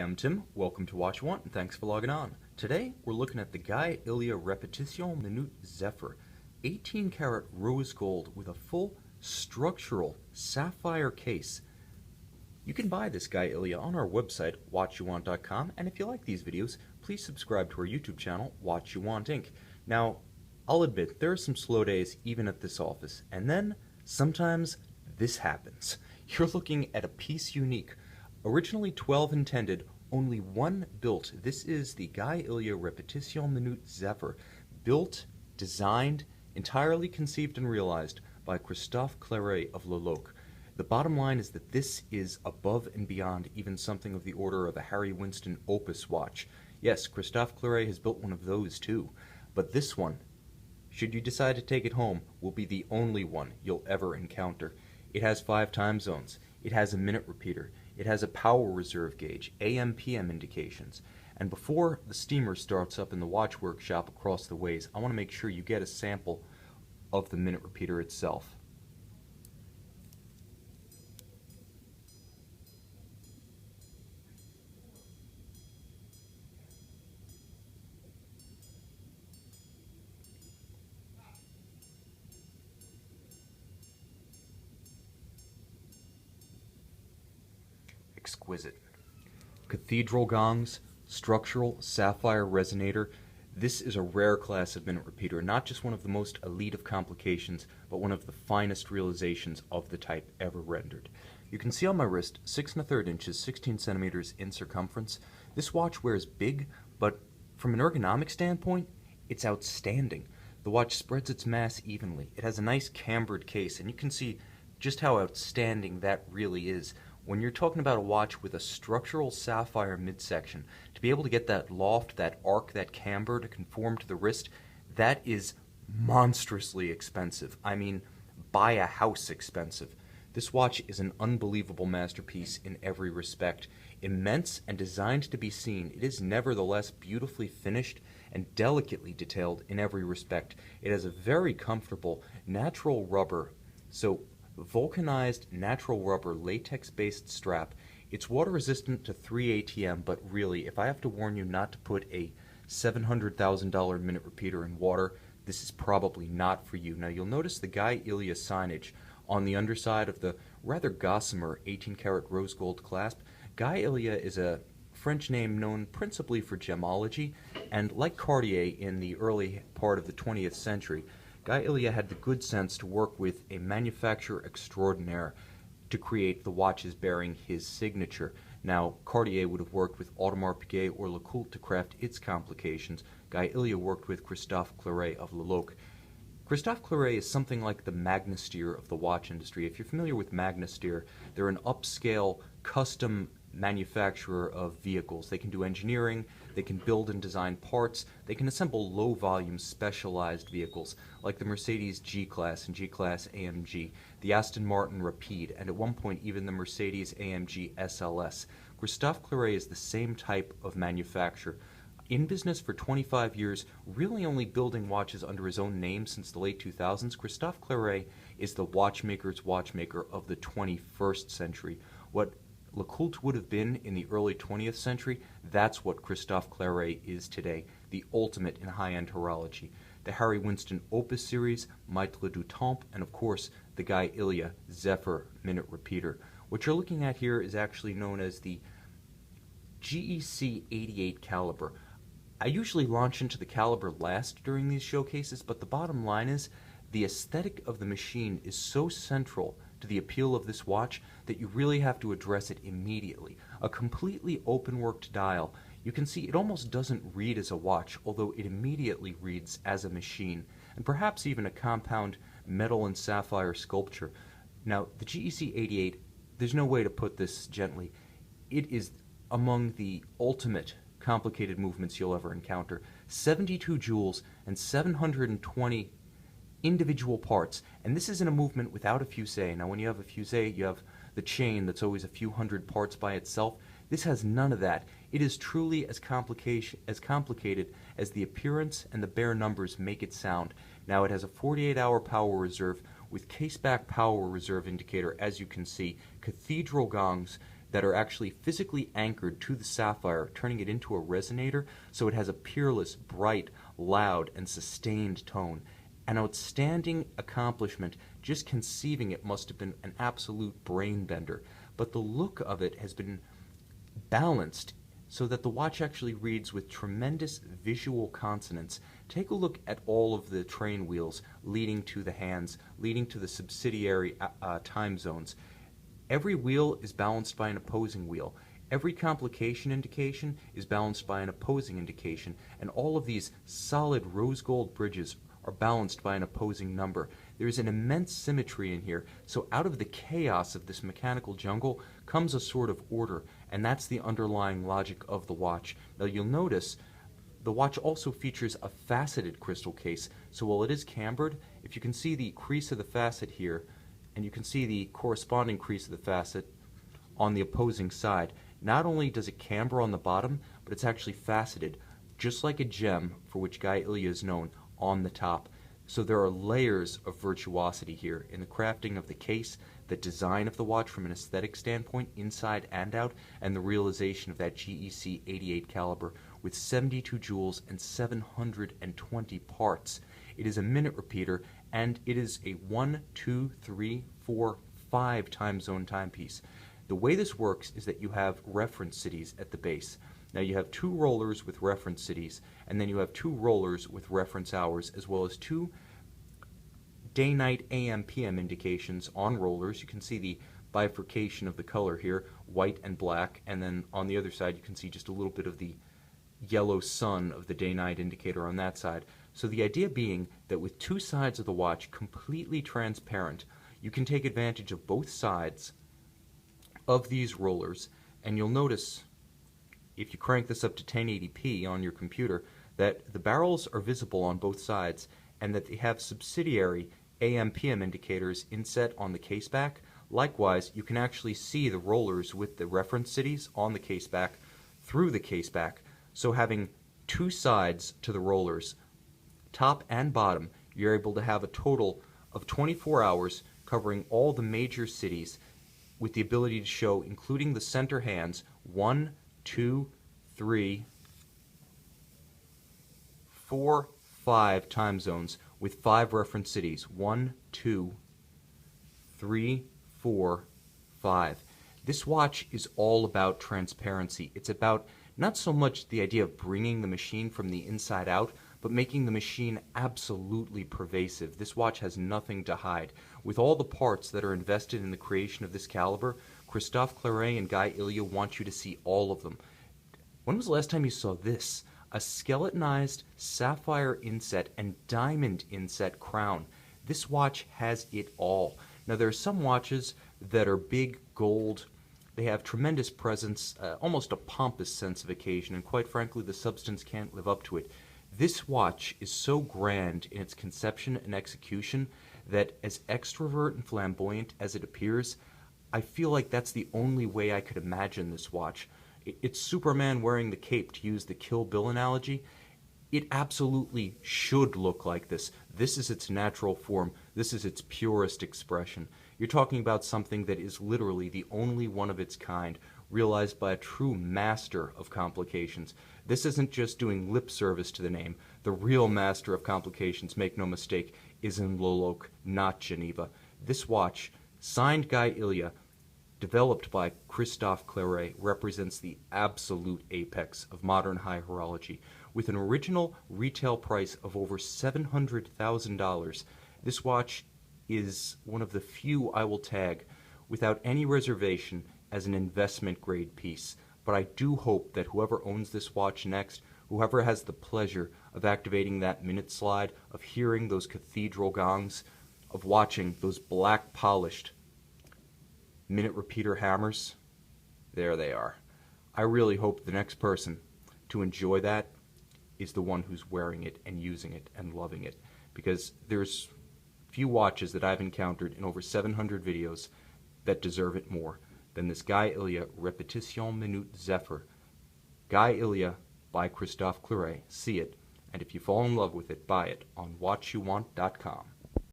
I'm Tim. Welcome to Watch Want, and thanks for logging on. Today, we're looking at the Guy Ellia Repetition Minutes Zephyr, 18-karat rose gold with a full structural sapphire case. You can buy this Guy Ellia on our website, watchyouwant.com, and if you like these videos, please subscribe to our YouTube channel, Watch You Want Inc. Now, I'll admit, there are some slow days even at this office, and then, sometimes, this happens. You're looking at a piece unique. Originally 12 intended, only one built. This is the Guy Ellia Repetition Minutes Zephyr, built, designed, entirely conceived and realized by Christophe Claret of Rolex. The bottom line is that this is above and beyond even something of the order of a Harry Winston Opus watch. Yes, Christophe Claret has built one of those too, but this one, should you decide to take it home, will be the only one you'll ever encounter. It has 5 time zones. It has a minute repeater. It has a power reserve gauge, AM/PM indications. And before the steamer starts up in the watch workshop across the ways, I want to make sure you get a sample of the minute repeater itself. Exquisite. Cathedral gongs, structural sapphire resonator. This is a rare class of minute repeater, not just one of the most elite of complications, but one of the finest realizations of the type ever rendered. You can see on my wrist 6 1/3 inches, 16 centimeters in circumference. This watch wears big, but from an ergonomic standpoint, it's outstanding. The watch spreads its mass evenly. It has a nice cambered case, and you can see just how outstanding that really is. When you're talking about a watch with a structural sapphire midsection, to be able to get that loft, that arc, that camber to conform to the wrist, that is monstrously expensive. I mean, buy a house expensive. This watch is an unbelievable masterpiece in every respect. Immense and designed to be seen, it is nevertheless beautifully finished and delicately detailed in every respect. It has a very comfortable natural rubber, so vulcanized natural rubber latex-based strap. It's water resistant to 3 ATM, but really, if I have to warn you not to put a $700,000 minute repeater in water, this is probably not for you. Now you'll notice the Guy Ellia signage on the underside of the rather gossamer 18-karat rose gold clasp. Guy Ellia is a French name known principally for gemology, and like Cartier in the early part of the 20th century, Guy Ellia had the good sense to work with a manufacturer extraordinaire to create the watches bearing his signature. Now, Cartier would have worked with Audemars Piguet or Lecoultre to craft its complications. Guy Ellia worked with Christophe Claret of Rolex. Christophe Claret is something like the Magnasteer of the watch industry. If you're familiar with Magnasteer, they're an upscale, custom manufacturer of vehicles. They can do engineering, they can build and design parts, they can assemble low-volume specialized vehicles like the Mercedes G-Class and G-Class AMG, the Aston Martin Rapide, and at one point even the Mercedes AMG SLS. Christophe Claret is the same type of manufacturer. In business for 25 years, really only building watches under his own name since the late 2000s, Christophe Claret is the watchmaker's watchmaker of the 21st century. What Lecoultre would have been in the early 20th century, that's what Christophe Claret is today, the ultimate in high-end horology. The Harry Winston Opus series, Maître du Temps, and of course the Guy Ellia Zephyr minute repeater. What you're looking at here is actually known as the GEC 88 caliber. I usually launch into the caliber last during these showcases, but the bottom line is the aesthetic of the machine is so central to the appeal of this watch that you really have to address it immediately. A completely open-worked dial. You can see it almost doesn't read as a watch, although it immediately reads as a machine, and perhaps even a compound metal and sapphire sculpture. Now, the GEC 88, there's no way to put this gently, it is among the ultimate complicated movements you'll ever encounter. 72 jewels and 720 individual parts, and this is in a movement without a fusee. Now when you have a fusee, you have the chain that's always a few hundred parts by itself. This has none of that. It is truly as complicated as the appearance and the bare numbers make it sound. Now it has a 48-hour power reserve with case-back power reserve indicator, as you can see, cathedral gongs, that are actually physically anchored to the sapphire, turning it into a resonator so it has a peerless, bright, loud, and sustained tone. An outstanding accomplishment. Just conceiving it must have been an absolute brain bender. But the look of it has been balanced so that the watch actually reads with tremendous visual consonance. Take a look at all of the train wheels leading to the hands, leading to the subsidiary time zones. Every wheel is balanced by an opposing wheel. Every complication indication is balanced by an opposing indication, and all of these solid rose gold bridges are balanced by an opposing number. There is an immense symmetry in here, so out of the chaos of this mechanical jungle comes a sort of order, and that's the underlying logic of the watch. Now you'll notice the watch also features a faceted crystal case, so while it is cambered, if you can see the crease of the facet here, and you can see the corresponding crease of the facet on the opposing side, not only does it camber on the bottom, but it's actually faceted, just like a gem, for which Guy Ellia is known, on the top. So there are layers of virtuosity here in the crafting of the case, the design of the watch from an aesthetic standpoint, inside and out, and the realization of that GEC 88 caliber with 72 jewels and 720 parts. It is a minute repeater, and it is a 1, 2, 3, 4, 5 time zone timepiece. The way this works is that you have reference cities at the base. Now you have 2 rollers with reference cities, and then you have 2 rollers with reference hours, as well as 2 day-night AM-PM indications on rollers. You can see the bifurcation of the color here, white and black, and then on the other side you can see just a little bit of the yellow sun of the day-night indicator on that side. So the idea being that with 2 sides of the watch completely transparent, you can take advantage of both sides of these rollers, and you'll notice if you crank this up to 1080p on your computer that the barrels are visible on both sides and that they have subsidiary AM/PM indicators inset on the case back. Likewise, you can actually see the rollers with the reference cities on the case back through the case back. So having 2 sides to the rollers, top and bottom, you're able to have a total of 24 hours covering all the major cities with the ability to show, including the center hands, 1, 2, 3, 4, 5 time zones with 5 reference cities. 1, 2, 3, 4, 5. This watch is all about transparency. It's about not so much the idea of bringing the machine from the inside out, but making the machine absolutely pervasive. This watch has nothing to hide. With all the parts that are invested in the creation of this caliber, Christophe Claret and Guy Ellia want you to see all of them. When was the last time you saw this? A skeletonized sapphire inset and diamond inset crown. This watch has it all. Now there are some watches that are big gold. They have tremendous presence, almost a pompous sense of occasion, and quite frankly the substance can't live up to it. This watch is so grand in its conception and execution that, as extrovert and flamboyant as it appears, I feel like that's the only way I could imagine this watch. It's Superman wearing the cape, to use the Kill Bill analogy. It absolutely should look like this. This is its natural form. This is its purest expression. You're talking about something that is literally the only one of its kind, realized by a true master of complications. This isn't just doing lip service to the name. The real master of complications, make no mistake, is in Loloc, not Geneva. This watch, signed Guy Ellia, developed by Christophe Claret, represents the absolute apex of modern high horology. With an original retail price of over $700,000, this watch is one of the few I will tag without any reservation as an investment grade piece. But I do hope that whoever owns this watch next, whoever has the pleasure of activating that minute slide, of hearing those cathedral gongs, of watching those black polished minute repeater hammers, there they are. I really hope the next person to enjoy that is the one who's wearing it and using it and loving it, because there's few watches that I've encountered in over 700 videos that deserve it more than this Guy Ellia Repetition Minutes Zephyr. Guy Ellia by Christophe Claret. See it, and if you fall in love with it, buy it on watchyouwant.com.